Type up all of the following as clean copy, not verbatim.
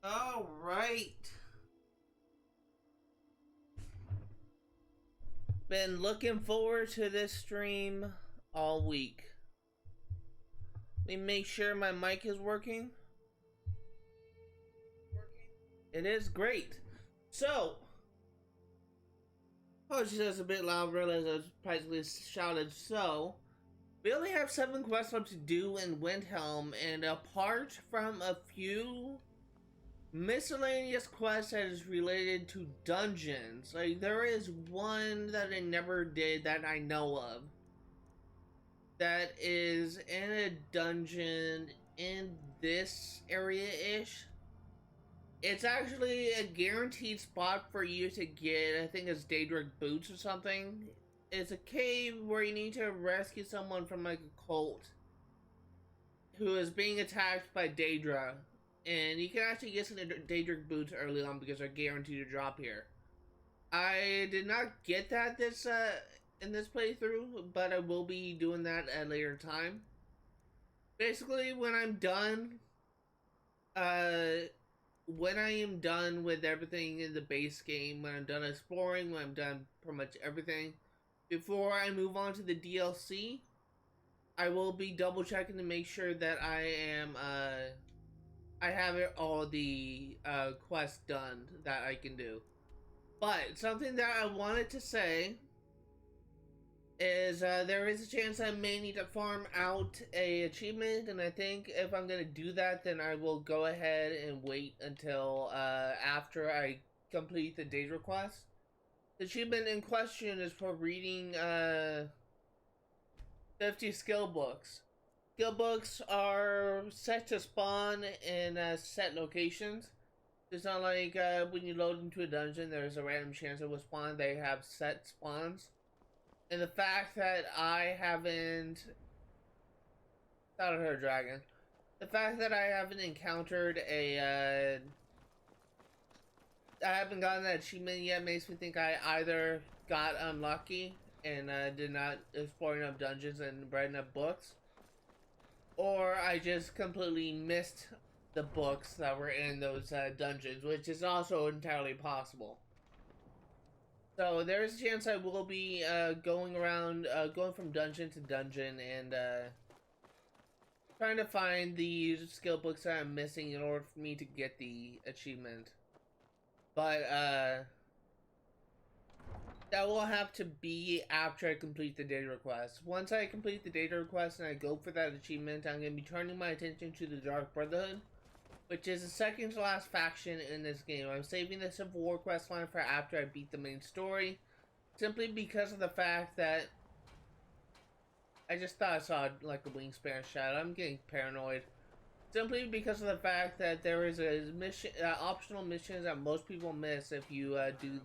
All right. Been looking forward to this stream all week. Let me make sure my mic is working. It is great. So, oh, she says a bit loud. Realize I was practically shouted. So, we only have 7 quests left to do in Windhelm, and apart from a few miscellaneous quest that is related to dungeons, like there is one that I never did that I know of that is in a dungeon in this area-ish. It's actually a guaranteed spot for you to get, I think it's Daedric boots or something. It's a cave where you need to rescue someone from like a cult who is being attacked by Daedra, and you can actually get some Daedric boots early on because they're guaranteed to drop here. I did not get that in this playthrough, but I will be doing that at a later time. Basically, when I am done with everything in the base game, when I'm done exploring, when I'm done pretty much everything, before I move on to the DLC, I will be double checking to make sure that I have all the quests done that I can do. But something that I wanted to say is there is a chance I may need to farm out a achievement, and I think if I'm gonna do that, then I will go ahead and wait until after I complete the Daedra quest. The achievement in question is for reading 50 skill books. Skill books are set to spawn in set locations. It's not like when you load into a dungeon, there's a random chance it will spawn. They have set spawns. And the fact that I haven't... Thought I heard a dragon. The fact that I haven't encountered a... I haven't gotten that achievement yet makes me think I either got unlucky and did not explore enough dungeons and read enough books, or I just completely missed the books that were in those dungeons, which is also entirely possible. So there's a chance I will be going around, going from dungeon to dungeon and trying to find the skill books that I'm missing in order for me to get the achievement. But that will have to be after I complete the data request. Once I complete the data request and I go for that achievement, I'm going to be turning my attention to the Dark Brotherhood, which is the second to last faction in this game. I'm saving the Civil War quest line for after I beat the main story, simply because of the fact that I just thought I saw like a wingspan shadow. I'm getting paranoid. Simply because of the fact that there is a mission, optional missions that most people miss if you do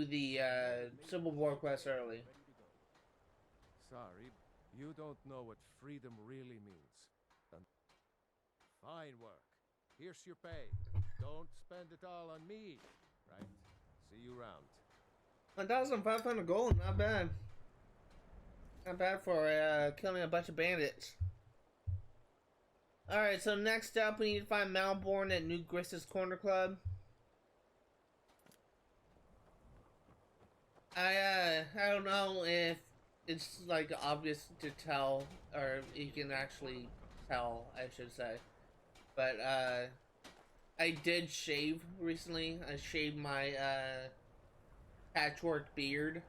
the Civil War quest early. Sorry, you don't know what freedom really means. Fine work. Here's your pay. Don't spend it all on me. Right? See you around. 1,500 gold, not bad. Not bad for killing a bunch of bandits. Alright, so next up we need to find Malborn at New Grist's Corner Club. I don't know if it's like obvious to tell, or you can actually tell, I should say. But I did shave recently. I shaved my patchwork beard.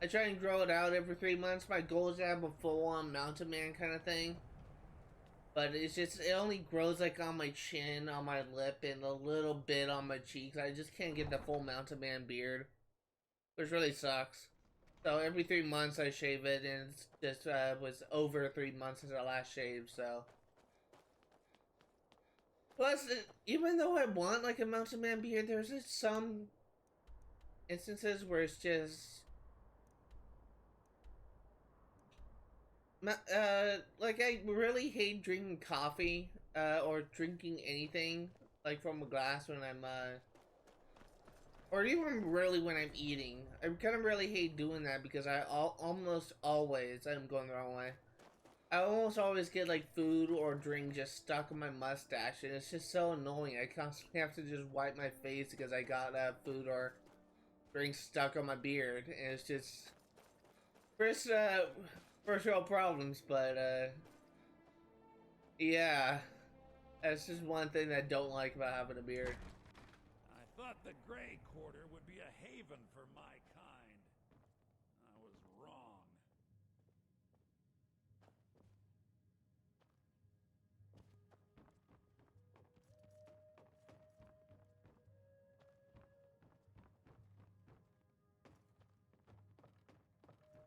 I try and grow it out every 3 months. My goal is to have a full-on mountain man kind of thing. But it's just, it only grows like on my chin, on my lip, and a little bit on my cheeks. I just can't get the full mountain man beard, which really sucks. So every 3 months I shave it, and it's just was over 3 months since I last shaved, so. Plus, even though I want like a mountain man beard, there's just some instances where it's just like I really hate drinking coffee or drinking anything like from a glass when I'm or even really when I'm eating. I kind of really hate doing that because I almost always, I'm going the wrong way. I almost always get like food or drink just stuck in my mustache, and it's just so annoying. I constantly have to just wipe my face because I got food or drink stuck on my beard, and it's just first world problems. But yeah, that's just one thing that I don't like about having a beard. I thought the Grey Quarter would be a haven for my kind. I was wrong.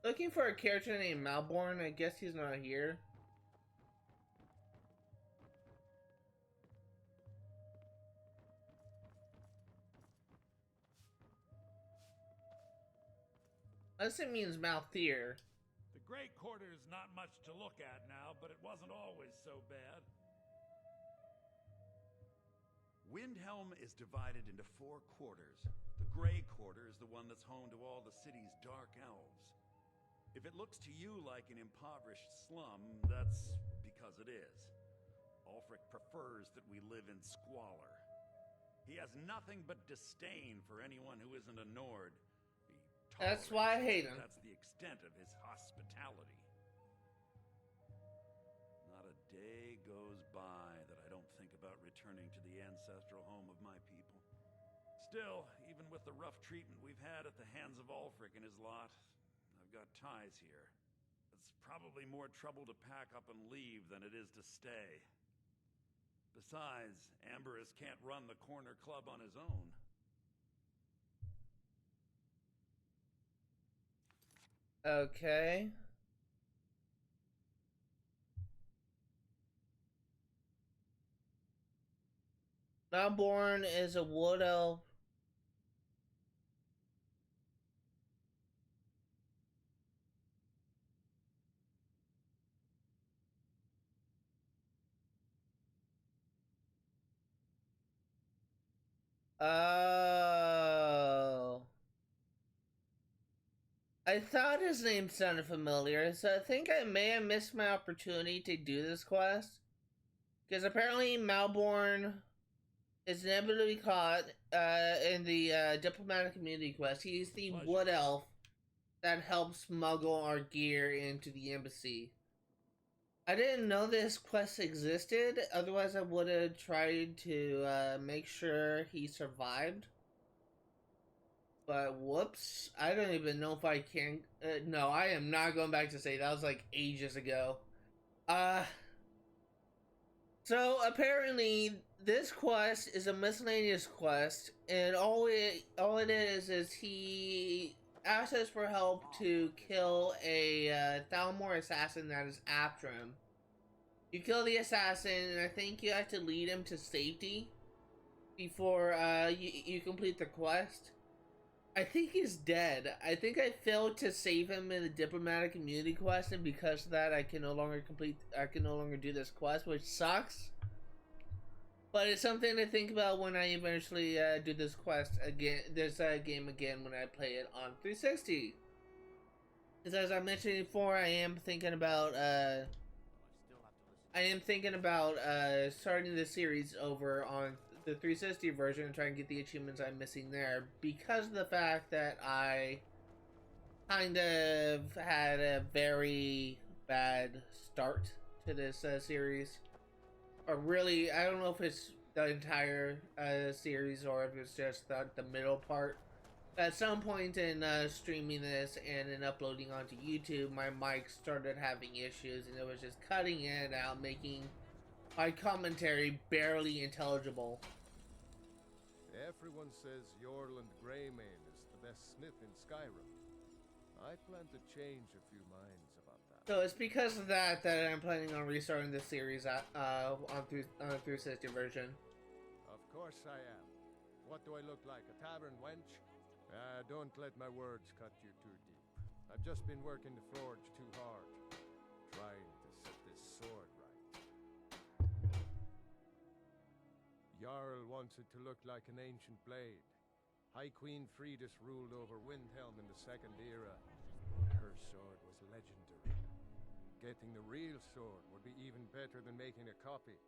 Looking for a character named Malborn. I guess he's not here. Unless it means Malthier. The Grey Quarter is not much to look at now, but it wasn't always so bad. Windhelm is divided into 4 quarters. The Grey Quarter is the one that's home to all the city's dark elves. If it looks to you like an impoverished slum, that's because it is. Ulfric prefers that we live in squalor. He has nothing but disdain for anyone who isn't a Nord. That's why I hate him. That's the extent of his hospitality. Not a day goes by that I don't think about returning to the ancestral home of my people. Still, even with the rough treatment we've had at the hands of Ulfric and his lot, I've got ties here. It's probably more trouble to pack up and leave than it is to stay. Besides, Amberus can't run the corner club on his own. Okay. Malborn is a wood elf. Oh. I thought his name sounded familiar, so I think I may have missed my opportunity to do this quest. Because apparently Malborn is inevitably caught in the diplomatic community quest. He's the wood elf that helps smuggle our gear into the embassy. I didn't know this quest existed, otherwise I would have tried to make sure he survived. But whoops, I don't even know if I can. No, I am not going back to say that was like ages ago. So apparently this quest is a miscellaneous quest, and all it is he asks us for help to kill a Thalmor assassin that is after him. You kill the assassin, and I think you have to lead him to safety before you complete the quest. I think he's dead. I think I failed to save him in the diplomatic immunity quest, and because of that, I can no longer do this quest, which sucks. But it's something to think about when I eventually do this quest again, this game again when I play it on 360. Because as I mentioned before, I am thinking about starting the series over on the 360 version and trying to get the achievements I'm missing there, because of the fact that I kind of had a very bad start to this series. Or really, I don't know if it's the entire series or if it's just the middle part. At some point in streaming this and in uploading onto YouTube, my mic started having issues, and it was just cutting in and out, making my commentary barely intelligible. Everyone says Yorland Greymane is the best smith in Skyrim. I plan to change a few minds about that. So it's because of that that I'm planning on restarting this series on the 360 version. Of course I am. What do I look like, a tavern wench? Don't let my words cut you too deep. I've just been working the forge too hard, trying to set this sword right. Jarl wants it to look like an ancient blade. High Queen Fridis ruled over Windhelm in the Second Era. Her sword was legendary. getting the real sword would be even better than making a copy.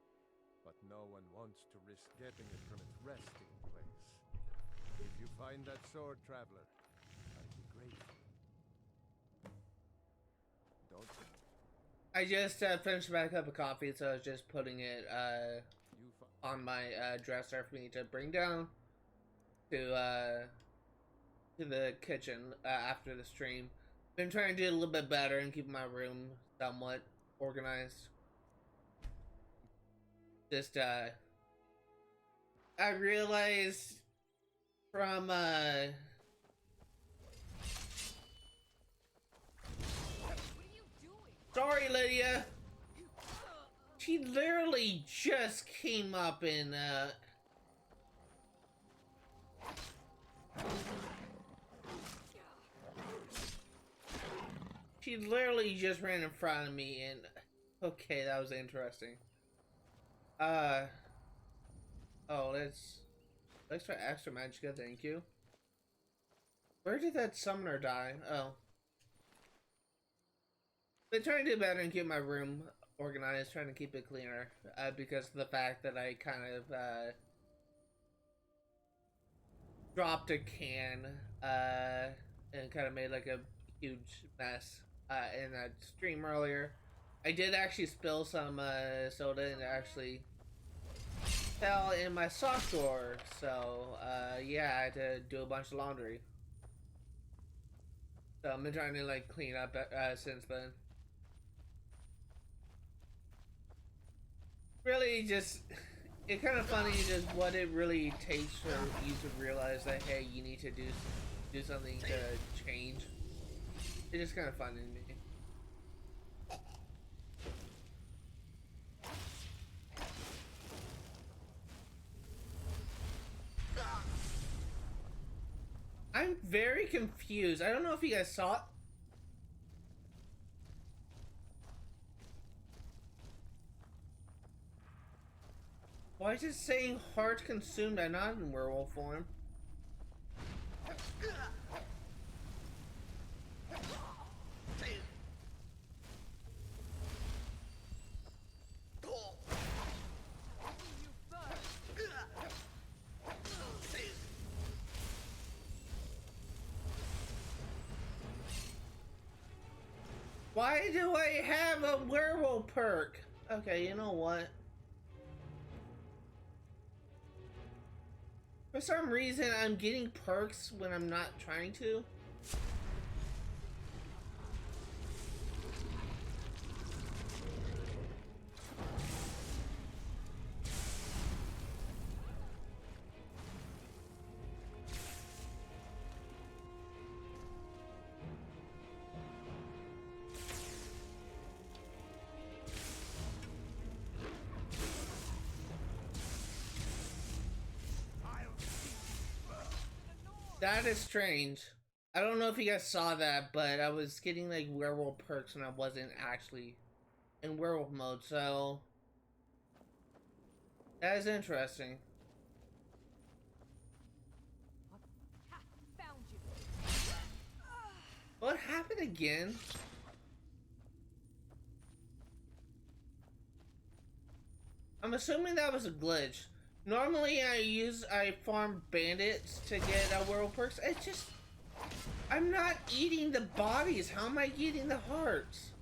But no one wants to risk getting it from its resting place. If you find that sword, traveler, I'd be grateful. Don't you? I just finished about a cup of coffee, so I was just putting it on my dresser for me to bring down to the kitchen after the stream. Been trying to do a little bit better and keep my room somewhat organized. Just I realized from What are you doing? sorry, Lydia. She literally just came up and she literally just ran in front of me, and okay, that was interesting. Oh, let's try extra magicka, thank you. Where did that summoner die? Oh. Been trying to do better and keep my room organized, trying to keep it cleaner, because of the fact that I kind of dropped a can and kind of made like a huge mess in that stream earlier. I did actually spill some soda and it actually fell in my sock drawer, so yeah, I had to do a bunch of laundry. So I've been trying to like clean up since then. Really, just it's kind of funny just what it really takes for you to realize that hey, you need to do something to change. It's just kind of funny to me. I'm very confused. I don't know if you guys saw it. Why is it saying heart consumed? I'm not in werewolf form. Why do I have a werewolf perk? Okay, you know what? For some reason, I'm getting perks when I'm not trying to. That is strange. I don't know if you guys saw that, but I was getting like werewolf perks when I wasn't actually in werewolf mode, so that is interesting. Found you. What happened again? I'm assuming that was a glitch. Normally I farm bandits to get werewolf perks. It's just I'm not eating the bodies. How am I getting the hearts?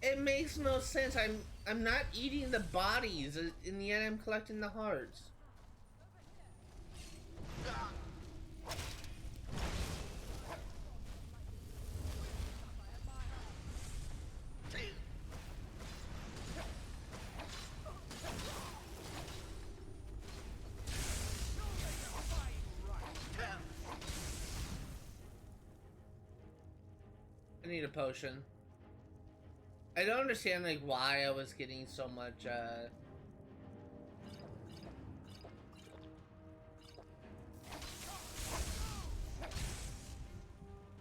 It makes no sense. I'm not eating the bodies, and yet I'm collecting the hearts. I need a potion. I don't understand like why I was getting so much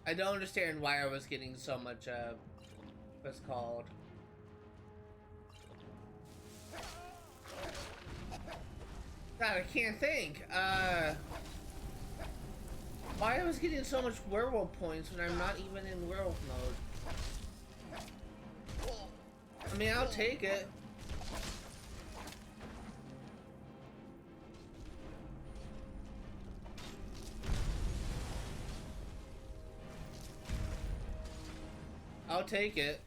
I don't understand why I was getting so much what's it called? God, I can't think. Why I was getting so much werewolf points when I'm not even in werewolf mode? I mean, I'll take it. I'll take it.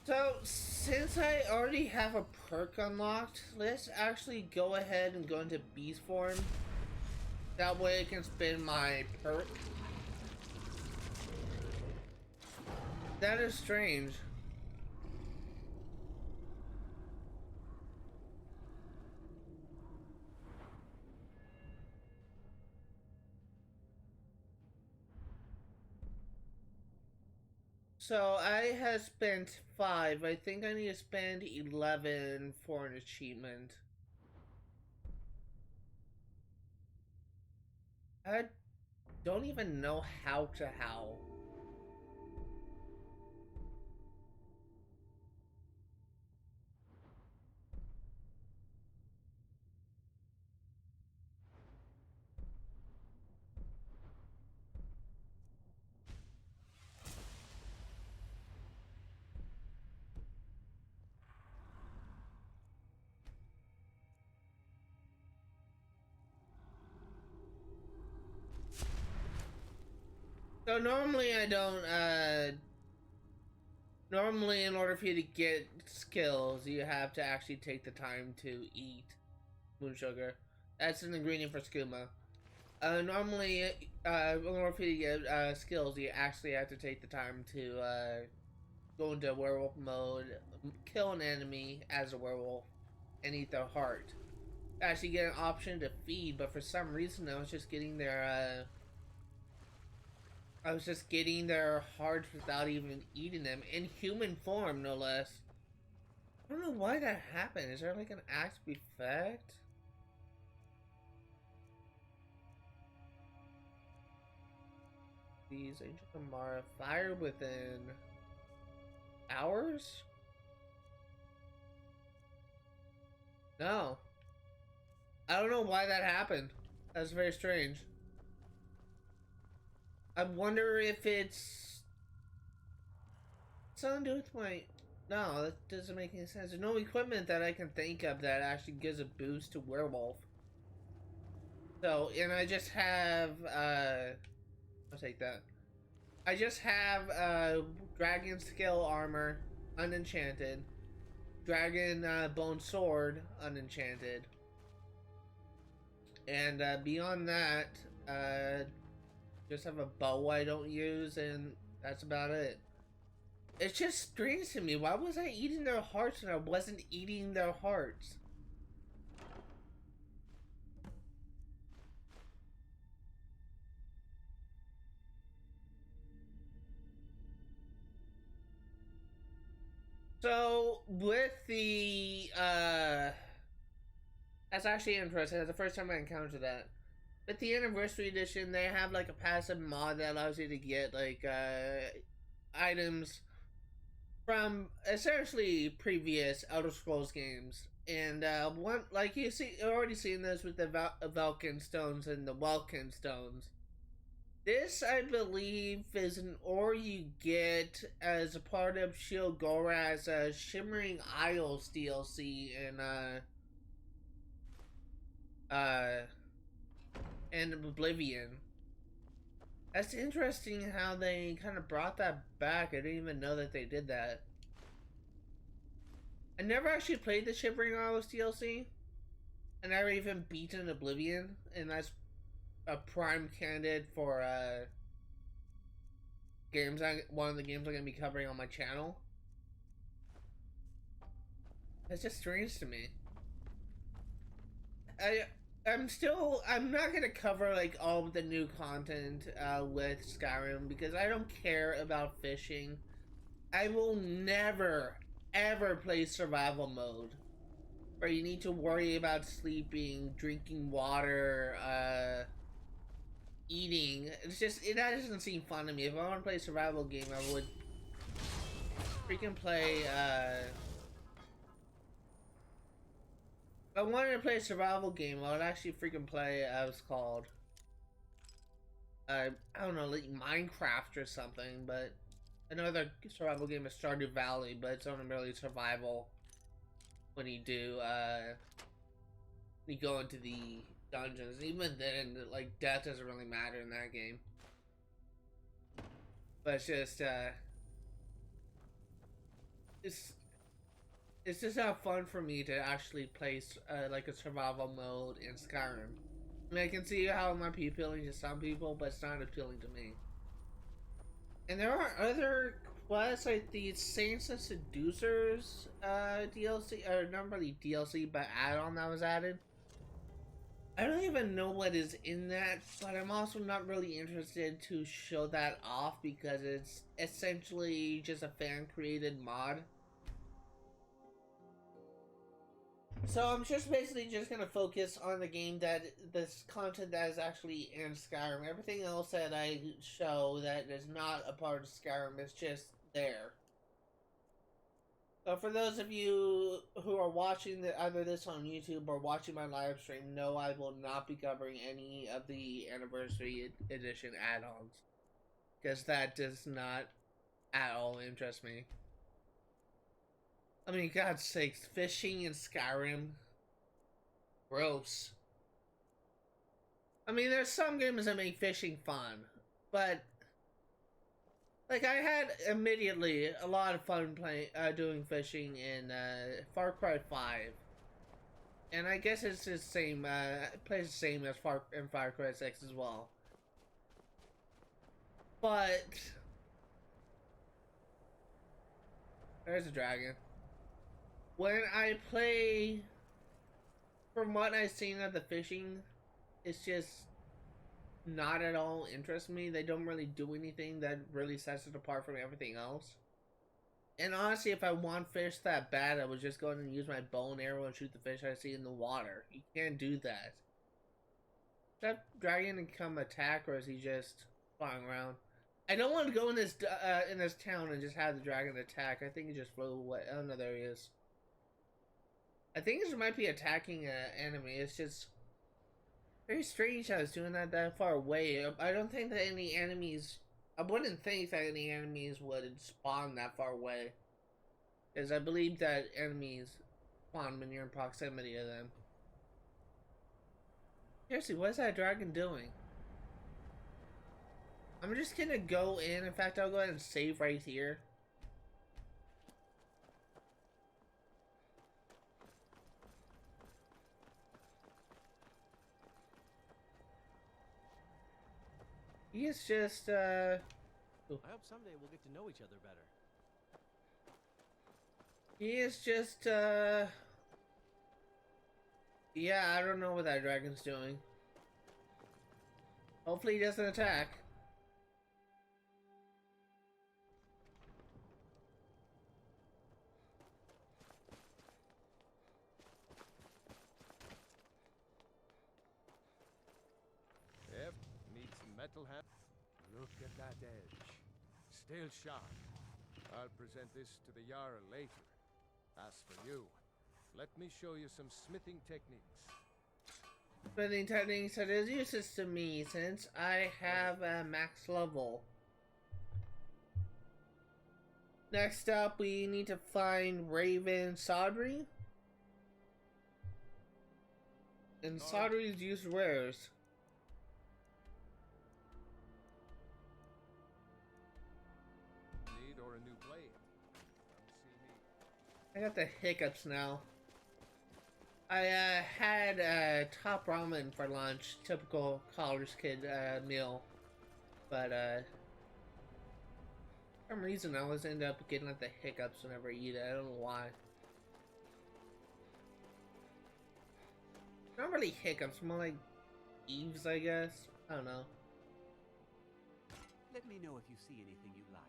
So, since I already have a perk unlocked, let's actually go ahead and go into beast form. That way I can spend my perk. That is strange. So I have spent 5. I think I need to spend 11 for an achievement. I don't even know how to howl. So normally I don't, normally in order for you to get skills, you have to actually take the time to eat moon sugar. That's an ingredient for skooma. Normally, in order for you to get, skills, you actually have to take the time to, go into werewolf mode, kill an enemy as a werewolf, and eat their heart. Actually get an option to feed, but for some reason I was just getting their, hearts without even eating them, in human form, no less. I don't know why that happened. Is there like an active effect? These Ancient Amara fire within hours? No. I don't know why that happened. That's very strange. I wonder if it's something to do with my... No, that doesn't make any sense. There's no equipment that I can think of that actually gives a boost to werewolf. So, and I just have, I'll take that. I just have, dragon scale armor, unenchanted. Dragon, bone sword, unenchanted. And, beyond that, just have a bow I don't use, and that's about it. It's just strange to me. Why was I eating their hearts when I wasn't eating their hearts? So, with the, that's actually interesting. That's the first time I encountered that. With the Anniversary Edition, they have, like, a passive mod that allows you to get, like, items from, essentially, previous Elder Scrolls games. And, one, like, you've already seen this with the Vulcan Stones and the Welkin Stones. This, I believe, is an ore you get as a part of Shield Gorath's Shimmering Isles DLC in Oblivion. That's interesting how they kind of brought that back. I didn't even know that they did that. I never actually played the Shimmering Isles DLC. I never even beaten Oblivion, and that's a prime candidate for one of the games I'm gonna be covering on my channel. It's just strange to me. I'm not gonna cover like all of the new content with Skyrim because I don't care about fishing. I will never ever play survival mode where you need to worry about sleeping, drinking water, eating. It's just, that doesn't seem fun to me. If I want to play a survival game, I would freaking play If I wanted to play a survival game, I would actually freaking play, what's called, I don't know, like Minecraft or something, but another survival game is Stardew Valley, but it's only really survival when you do, you go into the dungeons. Even then, like, death doesn't really matter in that game. But it's just, it's just not fun for me to actually play, like a survival mode in Skyrim. I mean, I can see how it might be appealing to some people, but it's not appealing to me. And there are other quests, like the Saints and Seducers, DLC, or not really DLC, but add-on that was added. I don't even know what is in that, but I'm also not really interested to show that off because it's essentially just a fan-created mod. So I'm just basically just gonna focus on the game that this content that is actually in Skyrim. Everything else that I show that is not a part of Skyrim is just there. So for those of you who are watching either this on YouTube or watching my live stream, no, I will not be covering any of the Anniversary Edition add-ons. Because that does not at all interest me. I mean, God's sakes, fishing in Skyrim? Gross. I mean, there's some games that make fishing fun, but like, I had immediately a lot of fun playing, doing fishing in Far Cry 5. And I guess it's the same, plays the same as Far Cry 6 as well. But there's a dragon. When I play, from what I've seen of the fishing, it's just not at all interest me. They don't really do anything that really sets it apart from everything else. And honestly, if I want fish that bad, I would just go ahead and use my bow and arrow and shoot the fish I see in the water. You can't do that. Does that dragon come attack, or is he just flying around? I don't want to go in this town and just have the dragon attack. I think he just flew away. Oh no, there he is. I think it might be attacking an enemy. It's just very strange how it's doing that far away. I don't think that any enemies... I wouldn't think that any enemies would spawn that far away. Because I believe that enemies spawn when you're in proximity to them. Seriously, what is that dragon doing? I'm just gonna go in. In fact, I'll go ahead and save right here. He is just, I hope someday we'll get to know each other better. He is just, yeah, I don't know what that dragon's doing. Hopefully he doesn't attack. Yep, need some metal hand. Look at that edge. Still sharp. I'll present this to the Jarl later. As for you, let me show you some smithing techniques. Smithing techniques that is useless to me since I have a max level. Next up, we need to find Revyn Sadri. And Sadri's used wares. Need or a new blade? Come see me. I got the hiccups now. I had top ramen for lunch, typical college kid meal, but for some reason I always end up getting like the hiccups whenever I eat it. I don't know why. Not really hiccups, more like eaves, I guess. I don't know. Let me know if you see anything you like.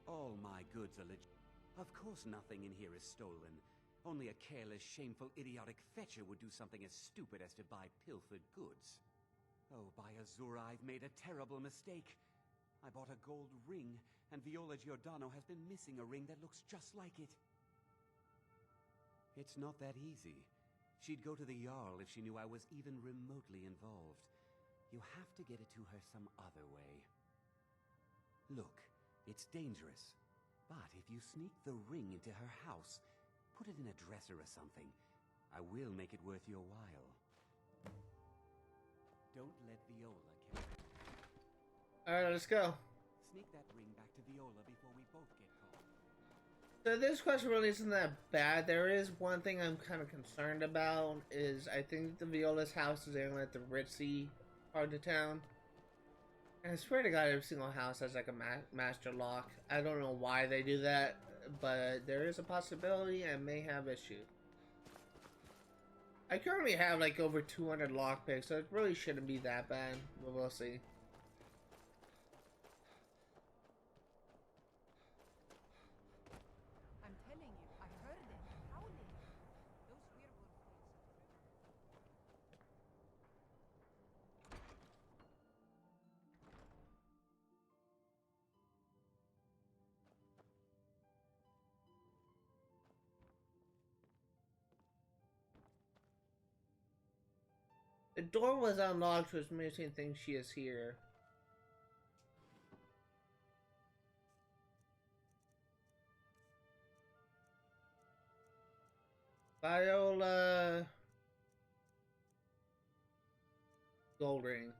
All my goods are legit. Of course nothing in here is stolen. Only a careless, shameful, idiotic fetcher would do something as stupid as to buy pilfered goods. Oh, by Azura, I've made a terrible mistake. I bought a gold ring, and Viola Giordano has been missing a ring that looks just like it. It's not that easy. She'd go to the Jarl if she knew I was even remotely involved. You have to get it to her some other way. Look, it's dangerous. But if you sneak the ring into her house, put it in a dresser or something, I will make it worth your while. Don't let Viola catch it. Alright, let's go. Sneak that ring back to Viola before we both get caught. So this question really isn't that bad. There is one thing I'm kind of concerned about, is I think the Viola's house is in like the ritzy part of town. And I swear to God, every single house has like a master lock. I don't know why they do that, but there is a possibility I may have issues. I currently have like over 200 lockpicks, so it really shouldn't be that bad, but we'll see. I'm telling you, I heard them howling. Those werewolf things. The door was unlocked, which makes me think she is here. Viola... Gold ring.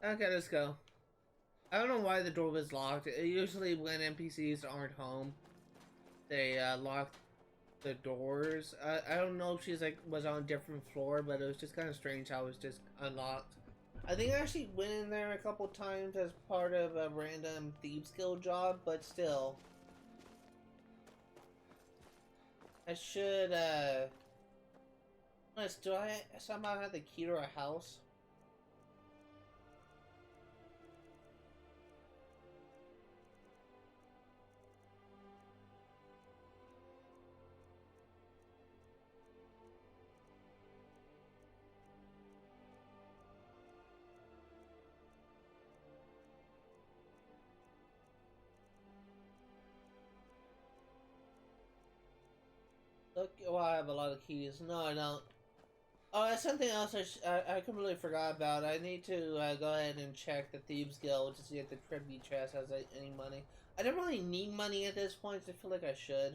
Okay, let's go. I don't know why the door was locked. Usually when NPCs aren't home, they lock the doors. I don't know if she's like was on a different floor, but it was just kind of strange how it was just unlocked. I think I actually went in there a couple times as part of a random Thieves Guild job, but still. I should, do I somehow have the key to a house? Look, well, I have a lot of keys. No, I don't. Oh, that's something else I completely forgot about. I need to go ahead and check the Thieves Guild to see if the tribute chest has any money. I don't really need money at this point, so I feel like I should.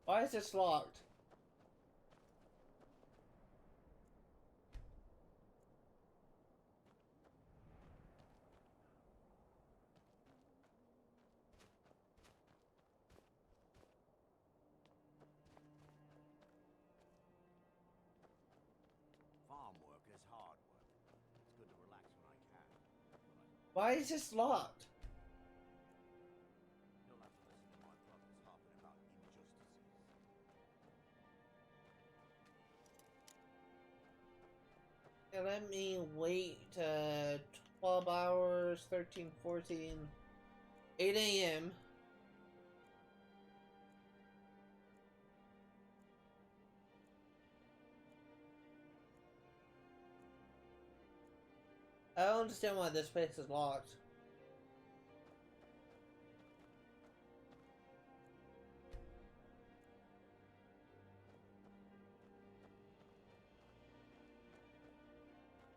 Why is this locked? Farm work is hard work. It's good to relax when I can. Why is this locked? You'll have to listen to my brothers harping about injustices. Yeah, let me wait 12 hours, 13, 14, 8 a.m. I don't understand why this place is locked.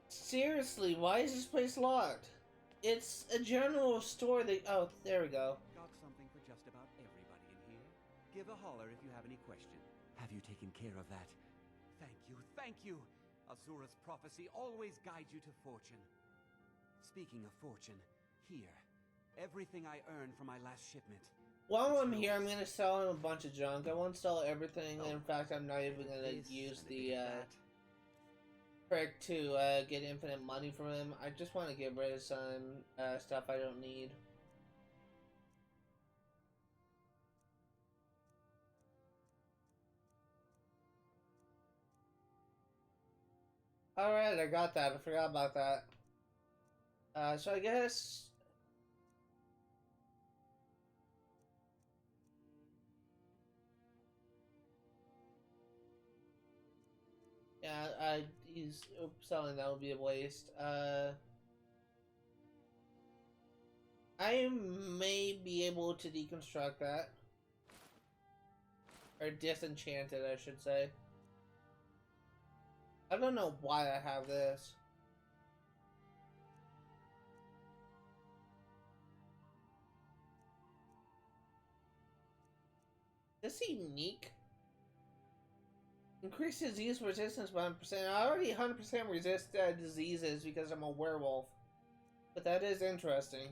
Seriously, why is this place locked? It's a general store that... Oh, there we go. Got something for just about everybody in here. Give a holler if you have any question. Have you taken care of that? Thank you, thank you! Azura's prophecy always guides you to fortune. Speaking of fortune, here. Everything I earned from my last shipment. While I'm here, I'm gonna sell him a bunch of junk. I won't sell everything. In fact, I'm not even gonna use the trick to get infinite money from him. I just want to get rid of some stuff I don't need. Alright, I got that. I forgot about that. So I guess... Yeah, he's selling that would be a waste. I may be able to deconstruct that. Or disenchant it, I should say. I don't know why I have this. Is this unique? Increase disease resistance by 1%. I already 100% resist diseases because I'm a werewolf. But that is interesting.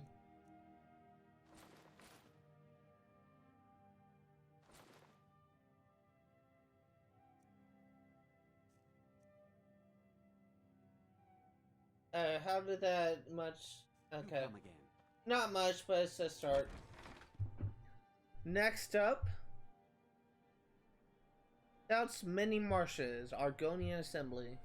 How did that much... Okay. Come again. Not much, but it's a start. Next up... Doubt's Many Marshes, Argonian Assembly.